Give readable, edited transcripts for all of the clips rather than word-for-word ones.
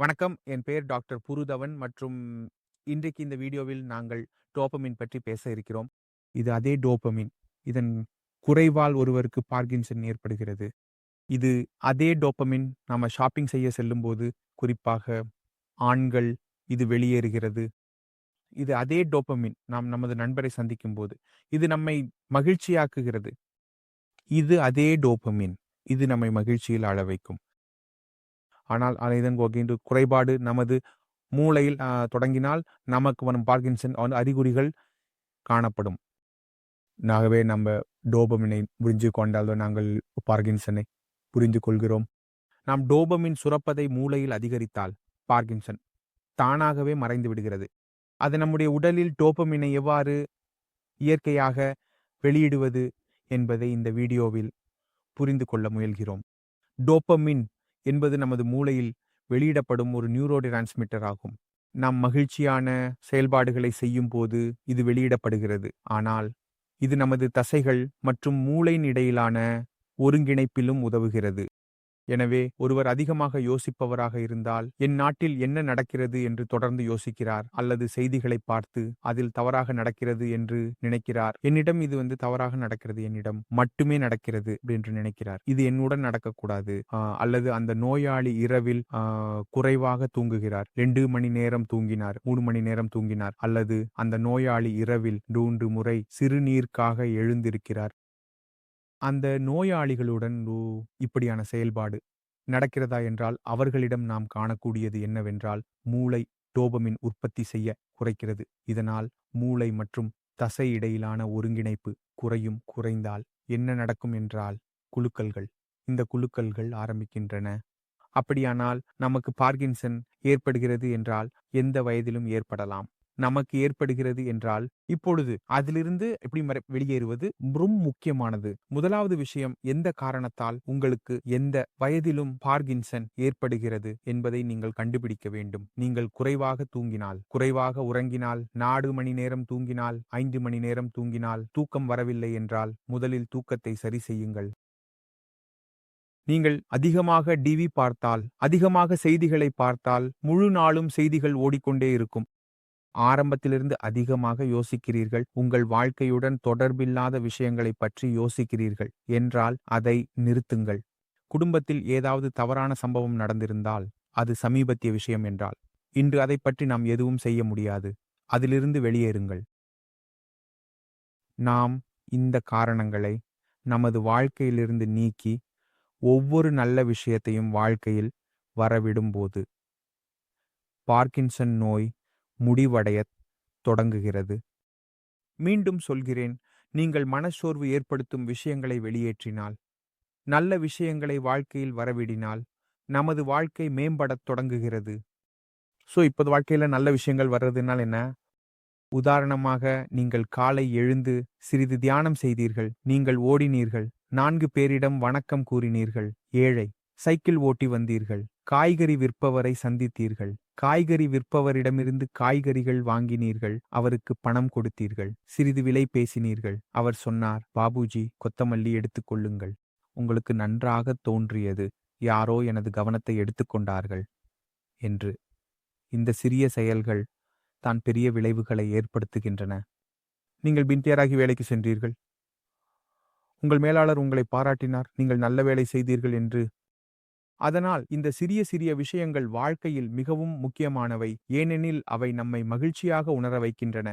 வணக்கம். என் பெயர் டாக்டர் புருதவன் மற்றும் இன்றைக்கு இந்த வீடியோவில் நாங்கள் டோபமைன் பற்றி பேச இருக்கிறோம். இது அதே டோபமைன். இதன் குறைவால் ஒருவருக்கு பார்கின்சன் ஏற்படுகிறது. இது அதே டோபமைன் நாம ஷாப்பிங் செய்ய செல்லும்போது, குறிப்பாக ஆண்கள் இது வெளியேறுகிறது. இது அதே டோபமைன் நாம் நமது நண்பரை சந்திக்கும்போது. இது நம்மை மகிழ்ச்சியாக்குகிறது. இது அதே டோபமைன். இது நம்மை மகிழ்ச்சியில் ஆழ வைக்கும். ஆனால் இதன் குறைபாடு நமது மூளையில் தொடங்கினால் நமக்கு வரும் பார்கின்சன் அறிகுறிகள் காணப்படும். ஆகவே நம்ம டோபமினை புரிஞ்சு கொண்டால் நாங்கள் பார்கின்சனை புரிந்து கொள்கிறோம். நாம் டோபமின் சுரப்பதை மூளையில் அதிகரித்தால் பார்கின்சன் தானாகவே மறைந்து விடுகிறது. அது நம்முடைய உடலில் டோபமினை எவ்வாறு இயற்கையாக வெளியிடுவது என்பதை இந்த வீடியோவில் புரிந்து கொள்ள முயல்கிறோம். டோபமின் என்பது நமது மூளையில் வெளியிடப்படும் ஒரு நியூரோ டிரான்ஸ்மிட்டர் ஆகும். நாம் மகிழ்ச்சியான செயல்பாடுகளை செய்யும் போது இது வெளியிடப்படுகிறது. ஆனால் இது நமது தசைகள் மற்றும் மூளையின் இடையிலான ஒருங்கிணைப்பிலும் உதவுகிறது. எனவே ஒருவர் அதிகமாக யோசிப்பவராக இருந்தால், என் நாட்டில் என்ன நடக்கிறது என்று தொடர்ந்து யோசிக்கிறார், அல்லது செய்திகளை பார்த்து அதில் தவறாக நடக்கிறது என்று நினைக்கிறார். என்னிடம் இது தவறாக நடக்கிறது, என்னிடம் மட்டுமே நடக்கிறது என்று நினைக்கிறார். இது என்னுடன் நடக்கக்கூடாது. அல்லது அந்த நோயாளி இரவில் குறைவாக தூங்குகிறார், 2 மணி நேரம் தூங்கினார், 3 மணி நேரம் தூங்கினார், அல்லது அந்த நோயாளி இரவில் 3 முறை சிறுநீருக்காக எழுந்திருக்கிறார். அந்த நோயாளிகளுடன் இப்படியான செயல்பாடு நடக்கிறதா என்றால், அவர்களிடம் நாம் காணக்கூடியது என்னவென்றால், மூளை டோபமின் உற்பத்தி செய்ய குறைக்கிறது. இதனால் மூளை மற்றும் தசை இடையிலான ஒருங்கிணைப்பு குறைந்தால் என்ன நடக்கும் என்றால், குலுக்கல்கள். இந்த குலுக்கல்கள் ஆரம்பிக்கின்றன. அப்படியானால் நமக்கு பார்கின்சன் ஏற்படுகிறது என்றால் எந்த வயதிலும் ஏற்படலாம். நமக்கு ஏற்படுகிறது என்றால் இப்பொழுது அதிலிருந்து எப்படி வெளியேறுவது ரொம்ப முக்கியமானது. முதலாவது விஷயம், எந்த காரணத்தால் உங்களுக்கு எந்த வயதிலும் பார்கின்சன் ஏற்படுகிறது என்பதை நீங்கள் கண்டுபிடிக்க வேண்டும். நீங்கள் குறைவாக தூங்கினால், குறைவாக உறங்கினால், 4 மணி நேரம் தூங்கினால், 5 மணி நேரம் தூங்கினால், தூக்கம் வரவில்லை என்றால் முதலில் தூக்கத்தை சரி செய்யுங்கள். நீங்கள் அதிகமாக டிவி பார்த்தால், அதிகமாக செய்திகளை பார்த்தால், முழு நாளும் செய்திகள் ஓடிக்கொண்டே இருக்கும். ஆரம்பத்திலிருந்து அதிகமாக யோசிக்கிறீர்கள், உங்கள் வாழ்க்கையுடன் தொடர்பில்லாத விஷயங்களை பற்றி யோசிக்கிறீர்கள் என்றால் அதை நிறுத்துங்கள். குடும்பத்தில் ஏதாவது தவறான சம்பவம் நடந்திருந்தால், அது சமீபத்திய விஷயம் என்றால், இன்று அதை பற்றி நாம் எதுவும் செய்ய முடியாது. அதிலிருந்து வெளியேறுங்கள். நாம் இந்த காரணங்களை நமது வாழ்க்கையிலிருந்து நீக்கி ஒவ்வொரு நல்ல விஷயத்தையும் வாழ்க்கையில் வரவிடும்போது பார்கின்சன் நோய் முடிவடையத் தொடங்குகிறது. மீண்டும் சொல்கிறேன், நீங்கள் மனச்சோர்வு ஏற்படுத்தும் விஷயங்களை வெளியேற்றினால், நல்ல விஷயங்களை வாழ்க்கையில் வரவிடினால், நமது வாழ்க்கை மேம்படத் தொடங்குகிறது. இப்போது வாழ்க்கையில நல்ல விஷயங்கள் வர்றதுனால் என்ன? உதாரணமாக, நீங்கள் காலை எழுந்து சிறிது தியானம் செய்தீர்கள், நீங்கள் ஓடினீர்கள், 4 பேரிடம் வணக்கம் கூறினீர்கள், ஏழை, சைக்கிள் ஓட்டி வந்தீர்கள், காய்கறி விற்பவரை சந்தித்தீர்கள், காய்கறி விற்பவரிடமிருந்து காய்கறிகள் வாங்கினீர்கள், அவருக்கு பணம் கொடுத்தீர்கள், சிறிது விலை பேசினீர்கள், அவர் சொன்னார், பாபுஜி கொத்தமல்லி எடுத்துக்கொள்ளுங்கள், உங்களுக்கு நன்றாக தோன்றியது, யாரோ எனது கவனத்தை எடுத்துக்கொண்டார்கள் என்று. இந்த சிறிய செயல்கள் தான் பெரிய விளைவுகளை ஏற்படுத்துகின்றன. நீங்கள் பின்தேராகி வேலைக்கு சென்றீர்கள், உங்கள் மேலாளர் உங்களை பாராட்டினார், நீங்கள் நல்ல வேலை செய்தீர்கள் என்று. அதனால் இந்த சிறிய சிறிய விஷயங்கள் வாழ்க்கையில் மிகவும் முக்கியமானவை, ஏனெனில் அவை நம்மை மகிழ்ச்சியாக உணர வைக்கின்றன.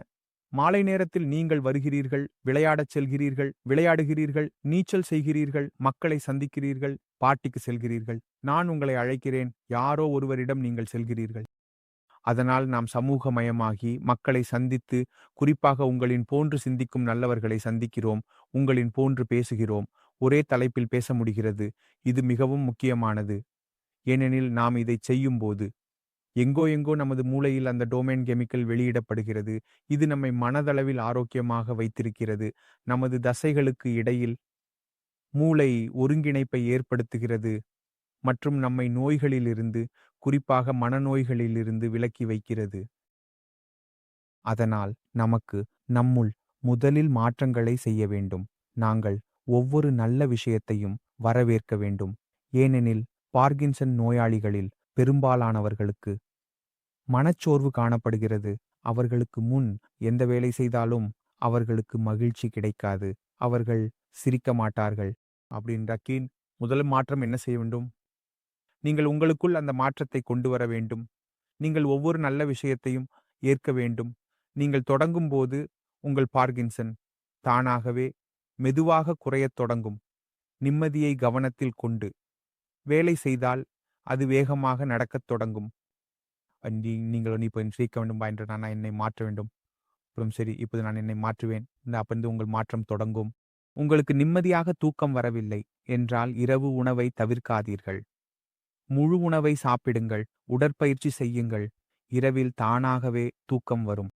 மாலை நேரத்தில் நீங்கள் வருகிறீர்கள், விளையாடச் செல்கிறீர்கள், விளையாடுகிறீர்கள், நீச்சல் செய்கிறீர்கள், மக்களை சந்திக்கிறீர்கள், பார்ட்டிக்கு செல்கிறீர்கள். நான் உங்களை அழைக்கிறேன், யாரோ ஒருவரிடம் நீங்கள் செல்கிறீர்கள். அதனால் நாம் சமூகமயமாகி மக்களை சந்தித்து, குறிப்பாக உங்களின் போன்று சிந்திக்கும் நல்லவர்களை சந்திக்கிறோம், உங்களின் போன்று பேசுகிறோம், ஒரே தலைப்பில் பேச முடிகிறது. இது மிகவும் முக்கியமானது. ஏனெனில் நாம் இதை செய்யும்போது எங்கோ நமது மூளையில் அந்த டோமைன் கெமிக்கல் வெளியிடப்படுகிறது. இது நம்மை மனதளவில் ஆரோக்கியமாக வைத்திருக்கிறது. நமது தசைகளுக்கு இடையில் மூளை ஒருங்கிணைப்பை ஏற்படுத்துகிறது மற்றும் நம்மை நோய்களிலிருந்து, குறிப்பாக மனநோய்களிலிருந்து விலக்கி வைக்கிறது. அதனால் நமக்கு நம்முள் முதலில் மாற்றங்களை செய்ய வேண்டும். நாங்கள் ஒவ்வொரு நல்ல விஷயத்தையும் வரவேற்க வேண்டும். ஏனெனில் பார்கின்சன் நோயாளிகளில் பெரும்பாலானவர்களுக்கு. மனச்சோர்வு காணப்படுகிறது. அவர்களுக்கு முன் எந்த வேலை செய்தாலும் அவர்களுக்கு மகிழ்ச்சி கிடைக்காது. அவர்கள் சிரிக்க மாட்டார்கள். அப்படின்றாக்கி முதல் மாற்றம் என்ன செய்ய வேண்டும்? நீங்கள் உங்களுக்குள் அந்த மாற்றத்தை கொண்டு வர வேண்டும். நீங்கள் ஒவ்வொரு நல்ல விஷயத்தையும் ஏற்க வேண்டும். நீங்கள் தொடங்கும் போது உங்கள் பார்கின்சன் தானாகவே மெதுவாக குறையத் தொடங்கும். நிம்மதியை கவனத்தில் கொண்டு வேலை செய்தால் அது வேகமாக நடக்கத் தொடங்கும். நீங்கள் இப்போ ஜெயிக்க வேண்டும் என்று நான் என்னை மாற்ற வேண்டும். அப்புறம் சரி, இப்போது நான் என்னை மாற்றுவேன். அப்பந்து உங்கள் மாற்றம் தொடங்கும். உங்களுக்கு நிம்மதியாக தூக்கம் வரவில்லை என்றால் இரவு உணவை தவிர்க்காதீர்கள். முழு உணவை சாப்பிடுங்கள். உடற்பயிற்சி செய்யுங்கள். இரவில் தானாகவே தூக்கம் வரும்.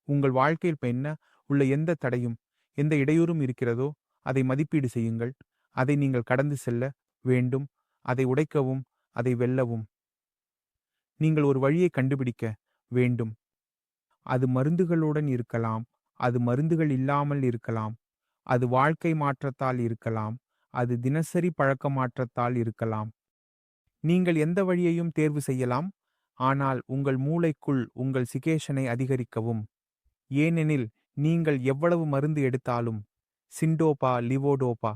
உங்கள் வாழ்க்கையில் இப்ப என்ன உள்ள எந்த தடையும் எந்த இடையூறும் இருக்கிறதோ அதை மதிப்பீடு செய்யுங்கள். அதை நீங்கள் கடந்து செல்ல வேண்டும். அதை உடைக்கவும் அதை வெல்லவும் நீங்கள் ஒரு வழியை கண்டுபிடிக்க வேண்டும். அது மருந்துகளுடன் இருக்கலாம். அது மருந்துகள் இல்லாமல் இருக்கலாம். அது வாழ்க்கை மாற்றத்தால் இருக்கலாம். அது தினசரி பழக்க மாற்றத்தால் இருக்கலாம். நீங்கள் எந்த வழியையும் தேர்வு செய்யலாம். ஆனால் உங்கள் மூளைக்குள் உங்கள் சிகேஷனை அதிகரிக்கவும். ஏனெனில் நீங்கள் எவ்வளவு மருந்து எடுத்தாலும் சிண்டோபா லிவோடோபா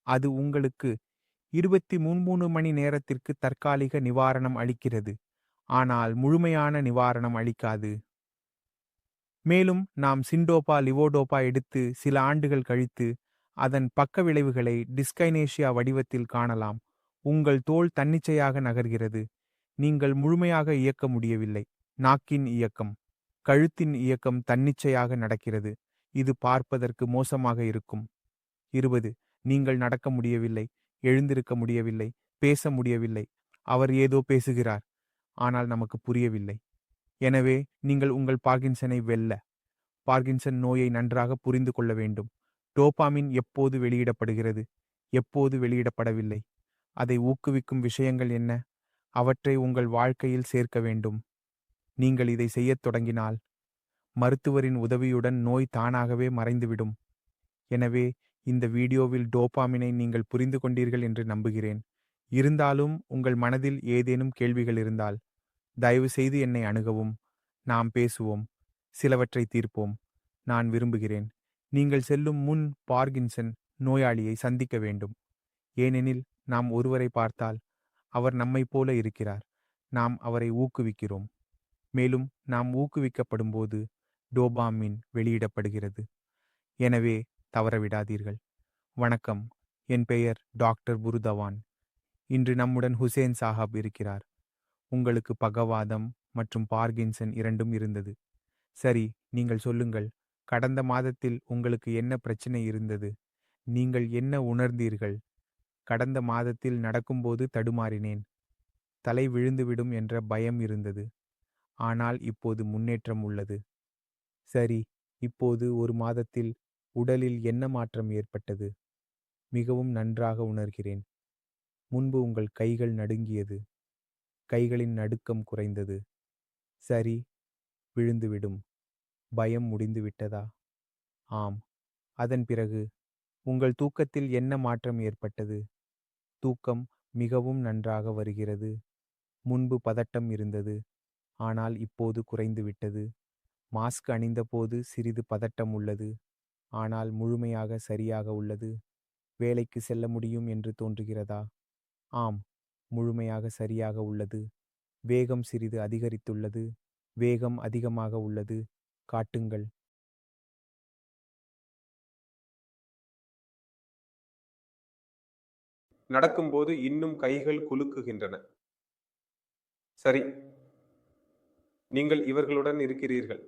அது உங்களுக்கு 23 மணி நேரத்திற்கு தற்காலிக நிவாரணம் அளிக்கிறது. ஆனால் முழுமையான நிவாரணம் அளிக்காது. மேலும் நாம் சிண்டோபா லிவோடோபா எடுத்து சில ஆண்டுகள் கழித்து அதன் பக்க விளைவுகளை டிஸ்கைனேஷியா வடிவத்தில் காணலாம். உங்கள் தோல் தன்னிச்சையாக நகர்கிறது. நீங்கள் முழுமையாக இயக்க முடியவில்லை. நாக்கின் இயக்கம், கழுத்தின் இயக்கம் தன்னிச்சையாக நடக்கிறது. இது பார்ப்பதற்கு மோசமாக இருக்கும். 20 நீங்கள் நடக்க முடியவில்லை, எழுந்திருக்க முடியவில்லை, பேச முடியவில்லை. அவர் ஏதோ பேசுகிறார், ஆனால் நமக்கு புரியவில்லை. எனவே நீங்கள் உங்கள் பார்கின்சனை வெல்ல பார்கின்சன் நோயை நன்றாக புரிந்து கொள்ள வேண்டும். டோபாமின் எப்போது வெளியிடப்படுகிறது, எப்போது வெளியிடப்படவில்லை, அதை ஊக்குவிக்கும் விஷயங்கள் என்ன, அவற்றை உங்கள் வாழ்க்கையில் சேர்க்க வேண்டும். நீங்கள் இதை செய்யத் தொடங்கினால் மருத்துவரின் உதவியுடன் நோய் தானாகவே மறைந்துவிடும். எனவே இந்த வீடியோவில் டோபாமினை நீங்கள் புரிந்து கொண்டீர்கள் என்று நம்புகிறேன். இருந்தாலும் உங்கள் மனதில் ஏதேனும் கேள்விகள் இருந்தால் தயவு செய்து என்னை அணுகவும். நாம் பேசுவோம், சிலவற்றை தீர்ப்போம். நான் விரும்புகிறேன் நீங்கள் செல்லும் முன் பார்கின்சன் நோயாளியை சந்திக்க வேண்டும். ஏனெனில் நாம் ஒருவரை பார்த்தால் அவர் நம்மைப் போல இருக்கிறார். நாம் அவரை ஊக்குவிக்கிறோம். மேலும் நாம் ஊக்குவிக்கப்படும்போது டோபாமின் வெளியிடப்படுகிறது. எனவே தவறவிடாதீர்கள். வணக்கம், என் பெயர் டாக்டர் புருதவான். இன்று நம்முடன் ஹுசேன் சாஹாப் இருக்கிறார். உங்களுக்கு பகவாதம் மற்றும் பார்கின்சன் இரண்டும் இருந்தது. சரி, நீங்கள் சொல்லுங்கள். கடந்த மாதத்தில் உங்களுக்கு என்ன பிரச்சனை இருந்தது? நீங்கள் என்ன உணர்ந்தீர்கள்? கடந்த மாதத்தில் நடக்கும்போது தடுமாறினேன். தலை விழுந்துவிடும் என்ற பயம் இருந்தது. ஆனால் இப்போது முன்னேற்றம் உள்ளது. சரி, இப்போது ஒரு மாதத்தில் உடலில் என்ன மாற்றம் ஏற்பட்டது? மிகவும் நன்றாக உணர்கிறேன். முன்பு உங்கள் கைகள் நடுங்கியது. கைகளின் நடுக்கம் குறைந்தது. சரி, விழுந்துவிடும். பயம் முடிந்து விட்டதா? ஆம். அதன் பிறகு உங்கள் தூக்கத்தில் என்ன மாற்றம் ஏற்பட்டது? தூக்கம் மிகவும் நன்றாக வருகிறது. முன்பு பதட்டம் இருந்தது, ஆனால் இப்போது குறைந்துவிட்டது. மாஸ்க் அணிந்தபோது சிறிது பதட்டம் உள்ளது, ஆனால் முழுமையாக சரியாக உள்ளது. வேலைக்கு செல்ல முடியும் என்று தோன்றுகிறதா? ஆம், முழுமையாக சரியாக உள்ளது. வேகம் சிறிது அதிகரித்துள்ளது. வேகம் அதிகமாக உள்ளது. காட்டுங்கள். நடக்கும்போது இன்னும் கைகள் குலுக்குகின்றன. சரி, நீங்கள் இவர்களுடன் இருக்கிறீர்கள்.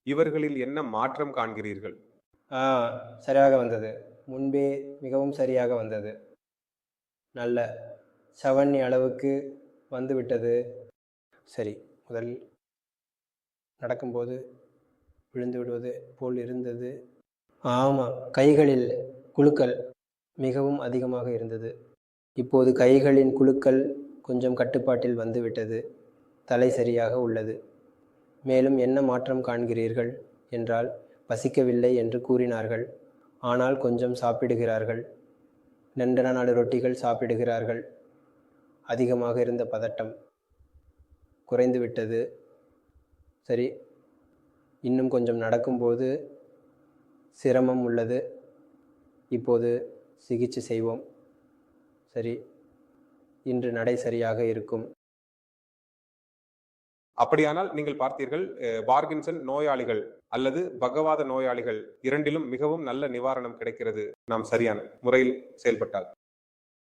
இவர்களில் என்ன மாற்றம் காண்கிறீர்கள்? சரியாக வந்தது. முன்பே மிகவும் சரியாக வந்தது. நல்ல சவன்னி அளவுக்கு வந்துவிட்டது. சரி, முதல் நடக்கும்போது விழுந்து விடுவது போல் இருந்தது. ஆமாம், கைகளில் குலுக்கல் மிகவும் அதிகமாக இருந்தது. இப்போது கைகளின் குலுக்கல் கொஞ்சம் கட்டுப்பாட்டில் வந்துவிட்டது. தலை சரியாக உள்ளது. மேலும் என்ன மாற்றம் காண்கிறீர்கள் என்றால், பசிக்கவில்லை என்று கூறினார்கள். ஆனால் கொஞ்சம் சாப்பிடுகிறார்கள். 2 ரொட்டிகள் சாப்பிடுகிறார்கள். அதிகமாக இருந்த பதட்டம் குறைந்து விட்டது. சரி, இன்னும் கொஞ்சம் நடக்கும்போது சிரமம் உள்ளது. இப்போது சிகிச்சை செய்வோம். சரி, இன்று நடை சரியாக இருக்கும். அப்படியானால் நீங்கள் பார்த்தீர்கள், பார்கின்சன் நோயாளிகள் அல்லது பக்கவாத நோயாளிகள் இரண்டிலும் மிகவும் நல்ல நிவாரணம் கிடைக்கிறது நாம் சரியான முறையில் செயல்பட்டால்.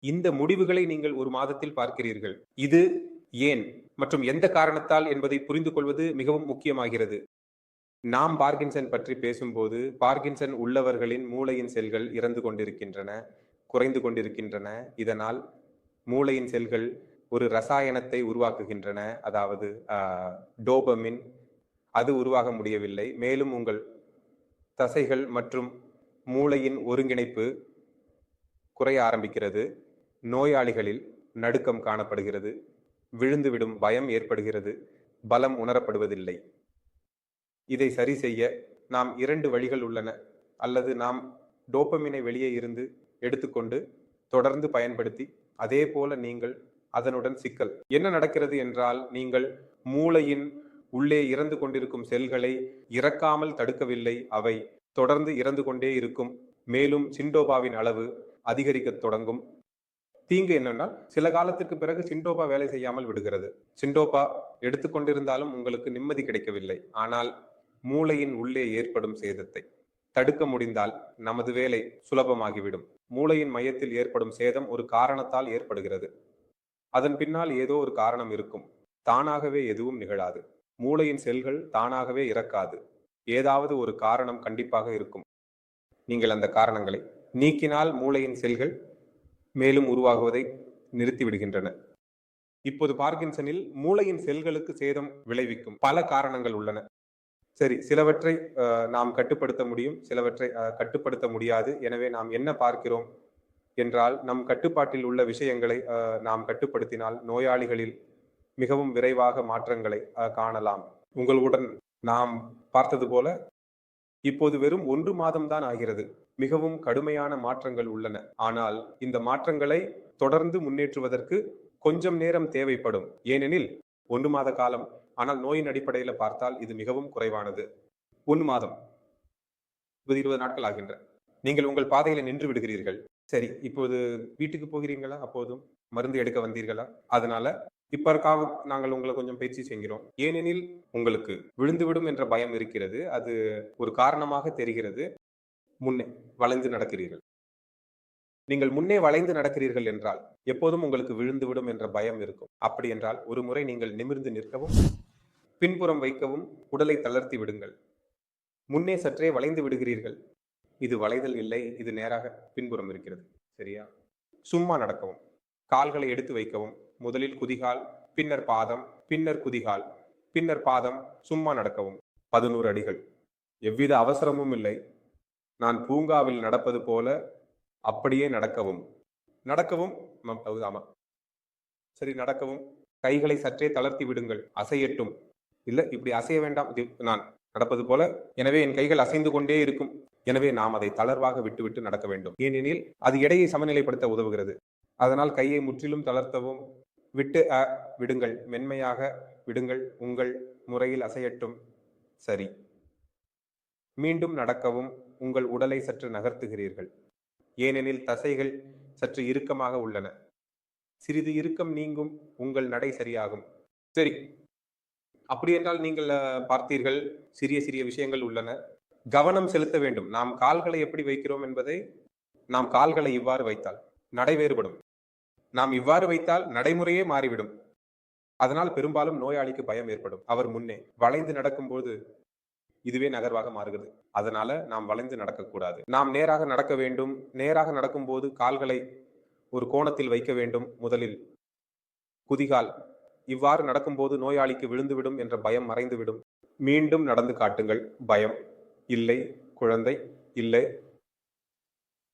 இந்த முடிவுகளை நீங்கள் ஒரு மாதத்தில் பார்க்கிறீர்கள். இது ஏன் மற்றும் எந்த காரணத்தால் என்பதை புரிந்து கொள்வது மிகவும் முக்கியமாகிறது. நாம் பார்கின்சன் பற்றி பேசும்போது பார்கின்சன் உள்ளவர்களின் மூளையின் செல்கள் இறந்து கொண்டிருக்கின்றன, குறைந்து கொண்டிருக்கின்றன. இதனால் மூளையின் செல்கள் ஒரு ரசாயனத்தை உருவாக்குகின்றன, அதாவது டோபமின். அது உருவாக முடியவில்லை. மேலும் உங்கள் தசைகள் மற்றும் மூளையின் ஒருங்கிணைப்பு குறைய ஆரம்பிக்கிறது. நோயாளிகளில் நடுக்கம் காணப்படுகிறது, விழுந்துவிடும் பயம் ஏற்படுகிறது, பலம் உணரப்படுவதில்லை. இதை சரி செய்ய நாம் 2 வழிகள் உள்ளன. அல்லது நாம் டோபமினை வெளியே இருந்து எடுத்துக்கொண்டு தொடர்ந்து பயன்படுத்தி, அதே போல நீங்கள் அதனுடன் சிக்கல் என்ன நடக்கிறது என்றால், நீங்கள் மூளையின் உள்ளே இறந்து கொண்டிருக்கும் செல்களை இறக்காமல் தடுக்கவில்லை, அவை தொடர்ந்து இறந்து கொண்டே இருக்கும். மேலும் சிண்டோபாவின் அளவு அதிகரிக்க தொடங்கும். தீங்கு என்னென்றால், சில காலத்திற்கு பிறகு சிண்டோபா வேலை செய்யாமல் விடுகிறது. சிண்டோபா எடுத்துக்கொண்டிருந்தாலும் உங்களுக்கு நிம்மதி கிடைக்கவில்லை. ஆனால் மூளையின் உள்ளே ஏற்படும் சேதத்தை தடுக்க முடிந்தால் நமது வேலை சுலபமாகிவிடும். மூளையின் மையத்தில் ஏற்படும் சேதம் ஒரு காரணத்தால் ஏற்படுகிறது. அதன் பின்னால் ஏதோ ஒரு காரணம் இருக்கும். தானாகவே எதுவும் நிகழாது. மூளையின் செல்கள் தானாகவே இறக்காது. ஏதாவது ஒரு காரணம் கண்டிப்பாக இருக்கும். நீங்கள் அந்த காரணங்களை நீக்கினால் மூளையின் செல்கள் மேலும் உருவாகுவதை நிறுத்திவிடுகின்றன. இப்போது பார்கின்சனில் மூளையின் செல்களுக்கு சேதம் விளைவிக்கும் பல காரணங்கள் உள்ளன. சரி, சிலவற்றை நாம் கட்டுப்படுத்த முடியும், சிலவற்றை கட்டுப்படுத்த முடியாது. எனவே நாம் என்ன பார்க்கிறோம் என்றால், நம் கட்டுப்பாட்டில் உள்ள விஷயங்களை நாம் கட்டுப்படுத்தினால் நோயாளிகளில் மிகவும் விரைவாக மாற்றங்களை காணலாம். உங்களுடன் நாம் பார்த்தது போல இப்போது வெறும் 1 மாதம்தான் ஆகிறது. மிகவும் கடுமையான மாற்றங்கள் உள்ளன. ஆனால் இந்த மாற்றங்களை தொடர்ந்து முன்னேற்றுவதற்கு கொஞ்சம் நேரம் தேவைப்படும். ஏனெனில் 1 மாத காலம். ஆனால் நோயின் அடிப்படையில் பார்த்தால் இது மிகவும் குறைவானது. 1 மாதம், 20 நாட்கள் ஆகின்றன. நீங்கள் உங்கள் பாதையில நின்று விடுகிறீர்கள். சரி, இப்போது வீட்டுக்கு போகிறீங்களா? அப்போதும் மருந்து எடுக்க வந்தீர்களா? அதனால இப்பற்காக நாங்கள் உங்களை கொஞ்சம் பயிற்சி செய்கிறோம். ஏனெனில் உங்களுக்கு விழுந்துவிடும் என்ற பயம் இருக்கிறது. அது ஒரு காரணமாக தெரிகிறது. முன்னே வளைந்து நடக்கிறீர்கள். நீங்கள் முன்னே வளைந்து நடக்கிறீர்கள் என்றால் எப்போதும் உங்களுக்கு விழுந்துவிடும் என்ற பயம் இருக்கும். அப்படி என்றால் ஒரு முறை நீங்கள் நிமிர்ந்து நிற்கவும், பின்புறம் வைக்கவும், உடலை தளர்த்தி விடுங்கள். முன்னே சற்றே வளைந்து விடுகிறீர்கள். இது வளைதல் இல்லை, இது நேராக பின்புறம் இருக்கிறது. சரியா? சும்மா நடக்கவும். கால்களை எடுத்து வைக்கவும். முதலில் குதிகால், பின்னர் பாதம், பின்னர் குதிகால், பின்னர் பாதம். சும்மா நடக்கவும். 11 அடிகள். எவ்வித அவசரமும் இல்லை. நான் பூங்காவில் நடப்பது போல அப்படியே நடக்கவும். நடக்கவும். ஆமா, சரி, நடக்கவும். கைகளை சற்றே தளர்த்தி விடுங்கள். அசையட்டும். இல்ல, இப்படி அசைய வேண்டாம். நான் நடப்பது போல. எனவே என் கைகள் அசைந்து கொண்டே இருக்கும். எனவே நாம் அதை தளர்வாக விட்டுவிட்டு நடக்க வேண்டும். ஏனெனில் அது எடையை சமநிலைப்படுத்த உதவுகிறது. அதனால் கையை முற்றிலும் தளர்த்தவும். விட்டு விடுங்கள். மென்மையாக விடுங்கள். உங்கள் முறையில் அசையட்டும். சரி. மீண்டும் நடக்கவும். உங்கள் உடலை சற்று நகர்த்துகிறீர்கள். ஏனெனில் தசைகள் சற்று இறுக்கமாக உள்ளன. சிறிது இறுக்கம் நீங்கும். உங்கள் நடை சரியாகும். சரி, அப்படி என்றால் நீங்கள் பார்த்தீர்கள், சிறிய சிறிய விஷயங்கள் உள்ளன. கவனம் செலுத்த வேண்டும். நாம் கால்களை எப்படி வைக்கிறோம் என்பதை, நாம் கால்களை இவ்வாறு வைத்தால் நடை வேறுபடும். நாம் இவ்வாறு வைத்தால் நடைமுறையே மாறிவிடும். அதனால் பெரும்பாலும் நோயாளிக்கு பயம் ஏற்படும். அவர் முன்னே வளைந்து நடக்கும்போது இதுவே நகர்வாக மாறுகிறது. அதனால நாம் வளைந்து நடக்கக்கூடாது. நாம் நேராக நடக்க வேண்டும். நேராக நடக்கும்போது கால்களை ஒரு கோணத்தில் வைக்க வேண்டும். முதலில் குதிகால். இவ்வாறு நடக்கும்போது நோயாளிக்கு விழுந்துவிடும் என்ற பயம் மறைந்துவிடும். மீண்டும் நடந்து காட்டுங்கள். பயம் இல்லை. குழந்தை இல்லை.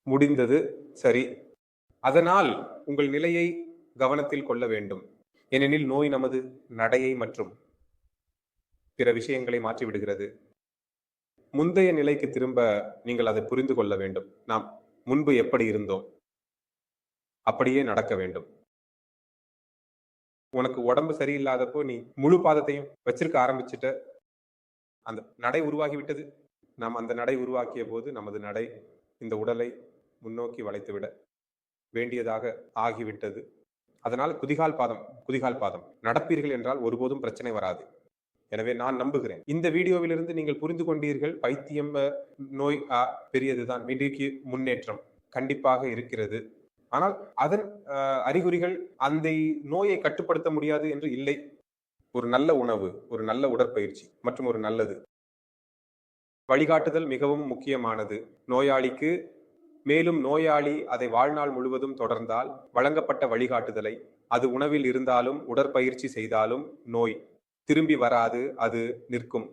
முடிந்தது. சரி. அதனால் உங்கள் நிலையை கவனத்தில் கொள்ள வேண்டும். ஏனெனில் நோய் நமது நடையை மற்றும் பிற விஷயங்களை மாற்றிவிடுகிறது. முந்தைய நிலைக்கு திரும்ப நீங்கள் அதை புரிந்து கொள்ள வேண்டும். நாம் முன்பு எப்படி இருந்தோம் அப்படியே நடக்க வேண்டும். உனக்கு உடம்பு சரியில்லாதப்போ நீ முழு பாதத்தையும் வச்சிருக்க ஆரம்பிச்சுட்ட. அந்த நடை உருவாகி விட்டது. நாம் அந்த நடை உருவாக்கிய போது நமது நடை இந்த உடலை முன்னோக்கி வளைத்துவிட வேண்டியதாக ஆகிவிட்டது. அதனால் குதிகால் பாதம் நடப்பீர்கள் என்றால் ஒருபோதும் பிரச்சனை வராது. எனவே நான் நம்புகிறேன். இந்த வீடியோவிலிருந்து நீங்கள் புரிந்து கொண்டீர்கள், பைத்தியம் நோய் பெரியதுதான், இன்றைக்கு முன்னேற்றம் கண்டிப்பாக இருக்கிறது. ஆனால் அதன் அறிகுறிகள் அந்த நோயை கட்டுப்படுத்த முடியாது என்று இல்லை. ஒரு நல்ல உணவு, ஒரு நல்ல உடற்பயிற்சி மற்றும் ஒரு நல்லது வழிகாட்டுதல் மிகவும் முக்கியமானது நோயாளிக்கு. மேலும் நோயாளி அதை வாழ்நாள் முழுவதும் தொடர்ந்தால் வழங்கப்பட்ட வழிகாட்டுதலை, அது உணவில் இருந்தாலும் உடற்பயிற்சி செய்தாலும் நோய் திரும்பி வராது, அது நிற்கும்.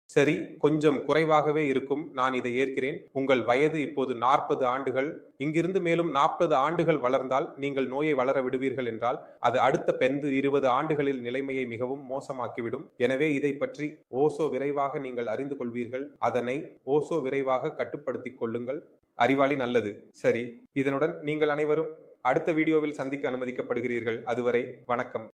சரி, கொஞ்சம் குறைவாகவே இருக்கும், நான் இதை ஏற்கிறேன். உங்கள் வயது இப்போது 40 ஆண்டுகள். இங்கிருந்து மேலும் 40 ஆண்டுகள் வளர்ந்தால் நீங்கள் நோயை வளர விடுவீர்கள் என்றால் அது அடுத்த 20 ஆண்டுகளில் நிலைமையை மிகவும் மோசமாக்கிவிடும். எனவே இதை பற்றி ஓசோ விரைவாக நீங்கள் அறிந்து கொள்வீர்கள். அதனை ஓசோ விரைவாக கட்டுப்படுத்திக் கொள்ளுங்கள். அறிவாளி நல்லது. சரி, இதனுடன் நீங்கள் அனைவரும் அடுத்த வீடியோவில் சந்திக்க அனுமதிக்கப்படுகிறீர்கள். அதுவரை வணக்கம்.